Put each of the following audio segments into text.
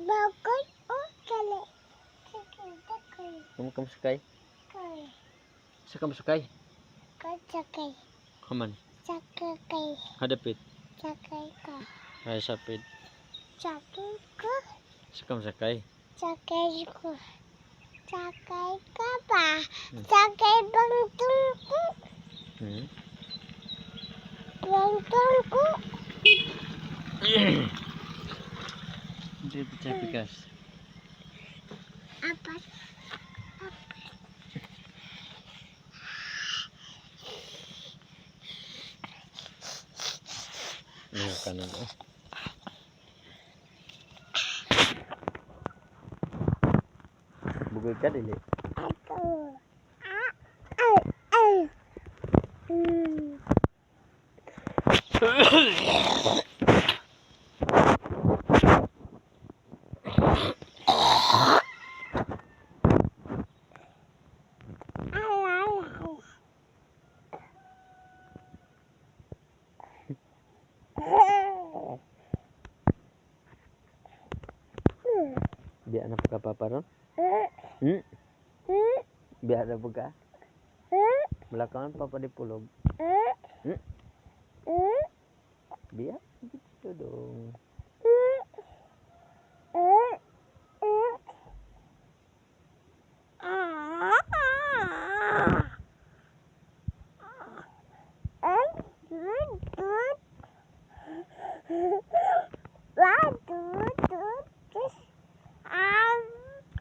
Bakit? Oh, kali. Sakay. Kamu kamu sakay? Sakay. Sa kamu sakay? Sakay. Haman. Sakay. Hadapit. Sakay ka. Ay sapid. Sakay ka. Sa kamu sakay? Sakay ko. Sakay ka ba? Sakay bangtong ko. Bangtong ko. Hindi pecah pikas. Apa? Ini kanan oh. Bugay ka dili. Ako. Biar na pagkapaparon? Biar na pagka? Belakangan papa dipulog. Biar gitu dong.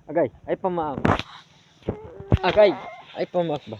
Agay, ay pamaak. Agay, ay pamaak ba?